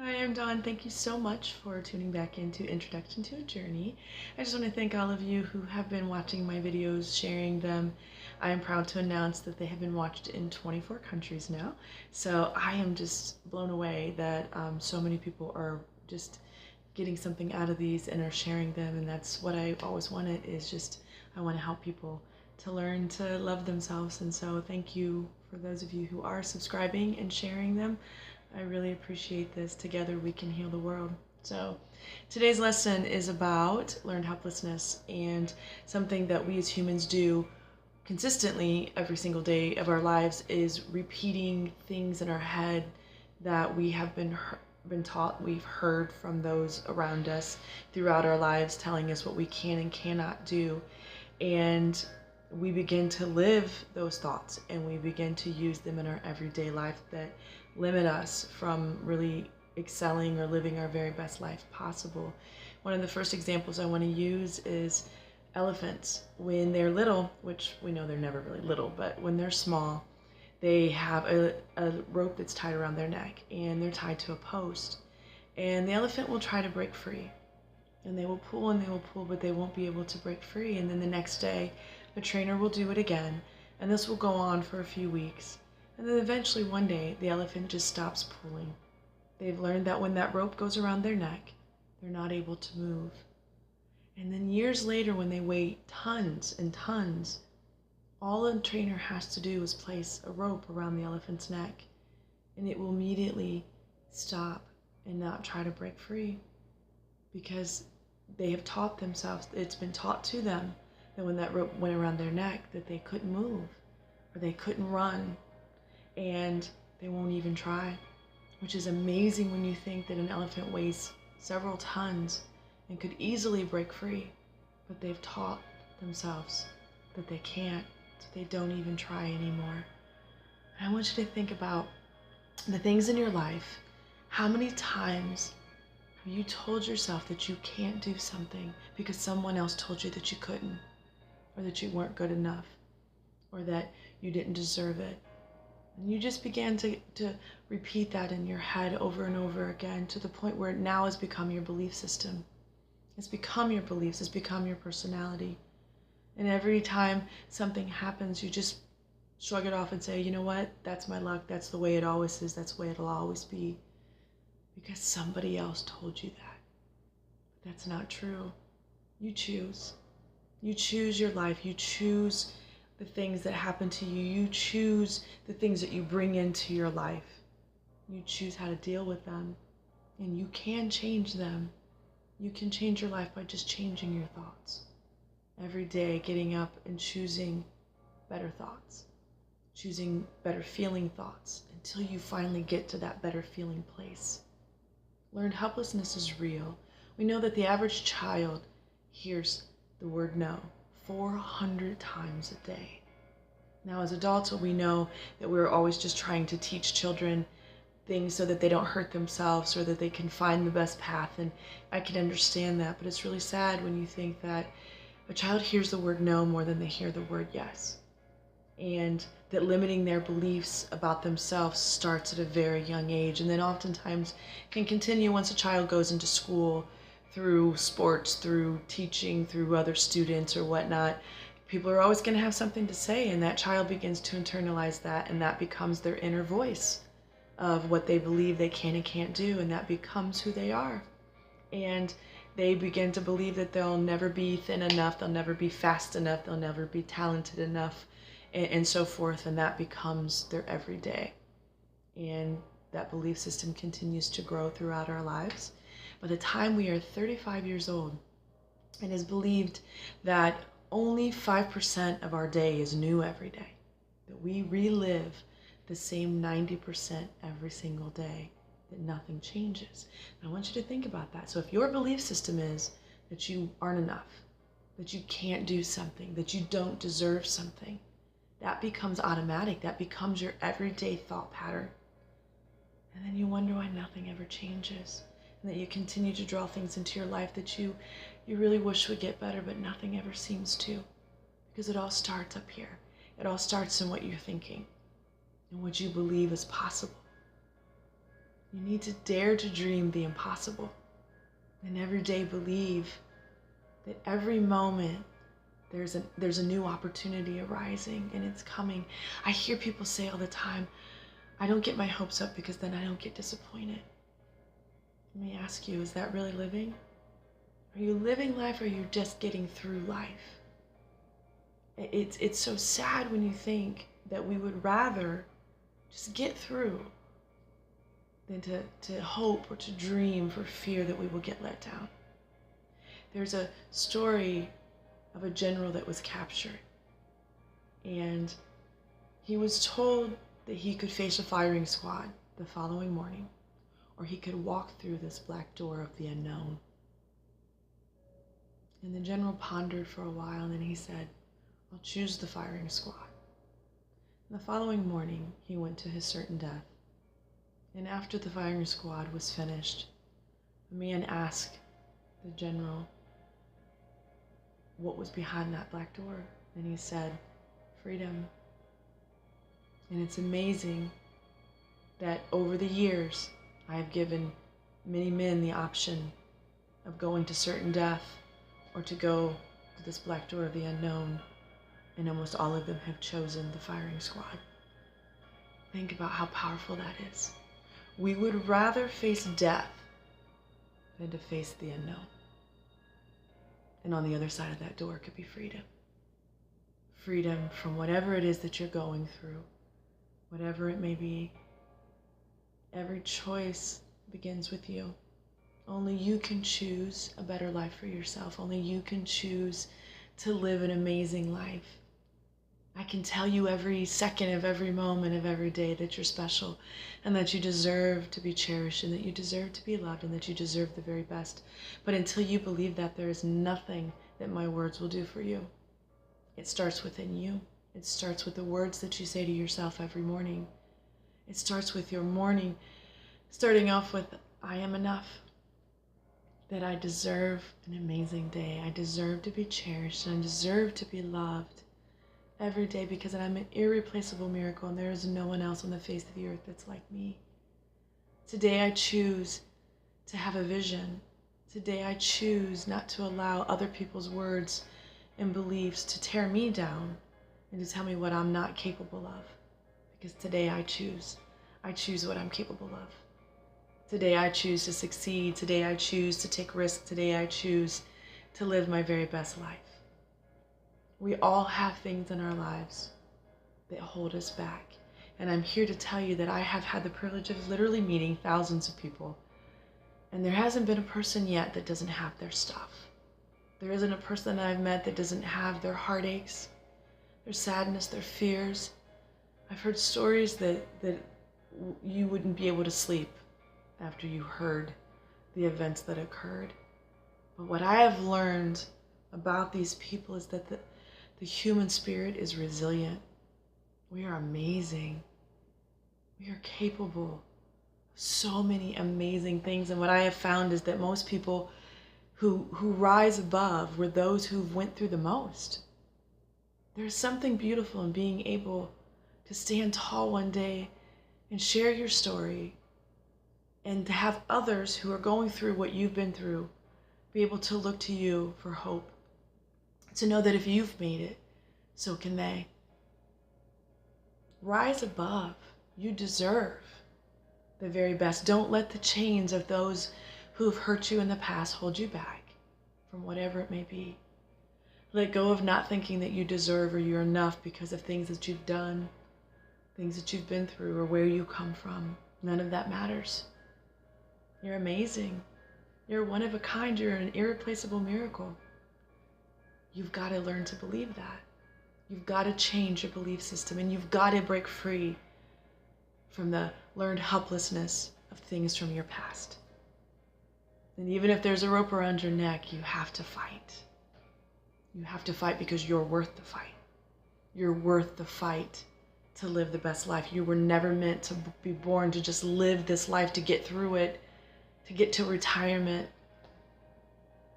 Hi, I'm Dawn. Thank you so much for tuning back into Introduction to a Journey. I just want to thank all of you who have been watching my videos, sharing them. I am proud to announce that they have been watched in 24 countries now. So I am just blown away that so many people are just getting something out of these and are sharing them. And that's what I always wanted, is just I want to help people to learn to love themselves. And so thank you for those of you who are subscribing and sharing them. I really appreciate this. Together we can heal the world. So today's lesson is about learned helplessness, and something that we as humans do consistently every single day of our lives is repeating things in our head that we have been taught, we've heard from those around us throughout our lives, telling us what we can and cannot do. And we begin to live those thoughts, and we begin to use them in our everyday life that limit us from really excelling or living our very best life possible. One of the first examples I want to use is elephants. When they're little, which we know they're never really little, but when they're small, they have a rope that's tied around their neck, and they're tied to a post. And the elephant will try to break free. And they will pull and they will pull, but they won't be able to break free. And then the next day, the trainer will do it again. And this will go on for a few weeks. And then eventually one day, the elephant just stops pulling. They've learned that when that rope goes around their neck, they're not able to move. And then years later, when they weigh tons and tons, all a trainer has to do is place a rope around the elephant's neck, and it will immediately stop and not try to break free. Because they have taught themselves, it's been taught to them that when that rope went around their neck that they couldn't move or they couldn't run, and they won't even try, which is amazing when you think that an elephant weighs several tons and could easily break free, but they've taught themselves that they can't, so they don't even try anymore. And I want you to think about the things in your life. How many times you told yourself that you can't do something because someone else told you that you couldn't, or that you weren't good enough, or that you didn't deserve it? And you just began to repeat that in your head over and over again, to the point where it now has become your belief system. It's become your beliefs, it's become your personality. And every time something happens, you just shrug it off and say, you know what, that's my luck, that's the way it always is, that's the way it'll always be. Because somebody else told you that. But that's not true. You choose. You choose your life. You choose the things that happen to you. You choose the things that you bring into your life. You choose how to deal with them. And you can change them. You can change your life by just changing your thoughts. Every day, getting up and choosing better thoughts. Choosing better feeling thoughts until you finally get to that better feeling place. Learned helplessness is real. We know that the average child hears the word no 400 times a day. Now, as adults, we know that we're always just trying to teach children things so that they don't hurt themselves, or that they can find the best path, and I can understand that, but it's really sad when you think that a child hears the word no more than they hear the word yes. And that limiting their beliefs about themselves starts at a very young age, and then oftentimes can continue once a child goes into school, through sports, through teaching, through other students or whatnot. People are always going to have something to say, and that child begins to internalize that, and that becomes their inner voice of what they believe they can and can't do, and that becomes who they are. And they begin to believe that they'll never be thin enough, they'll never be fast enough, they'll never be talented enough, and so forth, and that becomes their everyday. And that belief system continues to grow throughout our lives. By the time we are 35 years old, it is believed that only 5% of our day is new every day, that we relive the same 90% every single day, that nothing changes. And I want you to think about that. So if your belief system is that you aren't enough, that you can't do something, that you don't deserve something, that becomes automatic. That becomes your everyday thought pattern. And then you wonder why nothing ever changes. And that you continue to draw things into your life that you really wish would get better, but nothing ever seems to. Because it all starts up here. It all starts in what you're thinking and what you believe is possible. You need to dare to dream the impossible. And every day believe that every moment there's a new opportunity arising and it's coming. I hear people say all the time, I don't get my hopes up because then I don't get disappointed. Let me ask you, is that really living? Are you living life or are you just getting through life? It's so sad when you think that we would rather just get through than to hope or to dream for fear that we will get let down. There's a story of a general that was captured, and he was told that he could face a firing squad the following morning, or he could walk through this black door of the unknown. And the general pondered for a while, and then he said, I'll choose the firing squad. And the following morning, he went to his certain death. And after the firing squad was finished, a man asked the general what was behind that black door. And he said, freedom. And it's amazing that over the years, I have given many men the option of going to certain death or to go to this black door of the unknown. And almost all of them have chosen the firing squad. Think about how powerful that is. We would rather face death than to face the unknown. And on the other side of that door could be freedom. Freedom from whatever it is that you're going through, whatever it may be. Every choice begins with you. Only you can choose a better life for yourself. Only you can choose to live an amazing life. I can tell you every second of every moment of every day that you're special and that you deserve to be cherished and that you deserve to be loved and that you deserve the very best. But until you believe that, there is nothing that my words will do for you. It starts within you. It starts with the words that you say to yourself every morning. It starts with your morning starting off with, I am enough. That I deserve an amazing day. I deserve to be cherished and I deserve to be loved every day because I'm an irreplaceable miracle and there is no one else on the face of the earth that's like me. Today I choose to have a vision. Today I choose not to allow other people's words and beliefs to tear me down and to tell me what I'm not capable of. Because today I choose. I choose what I'm capable of. Today I choose to succeed. Today I choose to take risks. Today I choose to live my very best life. We all have things in our lives that hold us back. And I'm here to tell you that I have had the privilege of literally meeting thousands of people. And there hasn't been a person yet that doesn't have their stuff. There isn't a person that I've met that doesn't have their heartaches, their sadness, their fears. I've heard stories that you wouldn't be able to sleep after you heard the events that occurred. But what I have learned about these people is that the human spirit is resilient. We are amazing. We are capable of so many amazing things. And what I have found is that most people who rise above were those who went through the most. There's something beautiful in being able to stand tall one day and share your story and to have others who are going through what you've been through be able to look to you for hope. To know that if you've made it, so can they. Rise above. You deserve the very best. Don't let the chains of those who have hurt you in the past hold you back from whatever it may be. Let go of not thinking that you deserve or you're enough because of things that you've done, things that you've been through, or where you come from. None of that matters. You're amazing. You're one of a kind. You're an irreplaceable miracle. You've got to learn to believe that. You've got to change your belief system and you've got to break free from the learned helplessness of things from your past. And even if there's a rope around your neck, you have to fight. You have to fight because you're worth the fight. You're worth the fight to live the best life. You were never meant to be born to just live this life, to get through it, to get to retirement.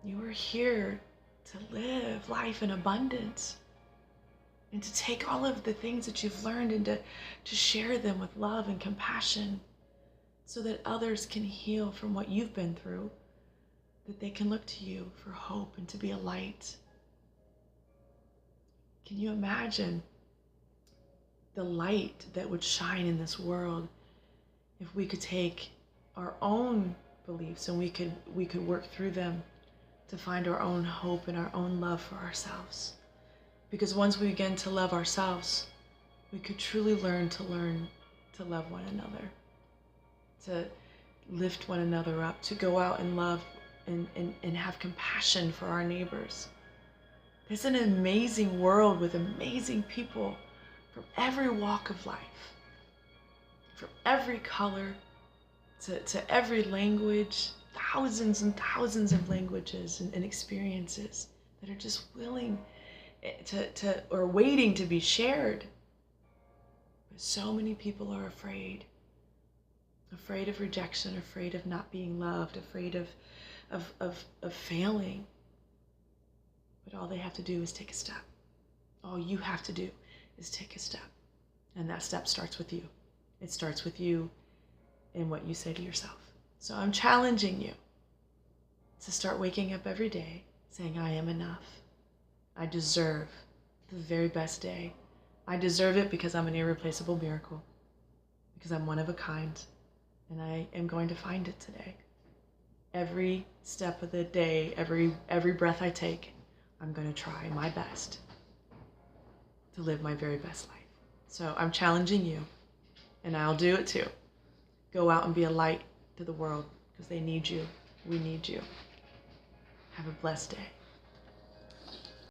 You were here to live life in abundance and to take all of the things that you've learned and to share them with love and compassion so that others can heal from what you've been through, that they can look to you for hope and to be a light. Can you imagine the light that would shine in this world if we could take our own beliefs and we could work through them to find our own hope and our own love for ourselves? Because once we begin to love ourselves, we could truly learn to love one another, to lift one another up, to go out and love and have compassion for our neighbors. There's an amazing world with amazing people from every walk of life, from every color to every language, thousands and thousands of languages and experiences that are just willing to or waiting to be shared. But so many people are afraid of rejection, afraid of not being loved, afraid of failing. But all they have to do is take a step. All you have to do is take a step. And that step starts with you. It starts with you and what you say to yourself. So I'm challenging you to start waking up every day saying, I am enough. I deserve the very best day. I deserve it because I'm an irreplaceable miracle, because I'm one of a kind, and I am going to find it today. Every step of the day, every breath I take, I'm going to try my best to live my very best life. So I'm challenging you, and I'll do it too. Go out and be a light to the world because they need you. We need you. Have a blessed day.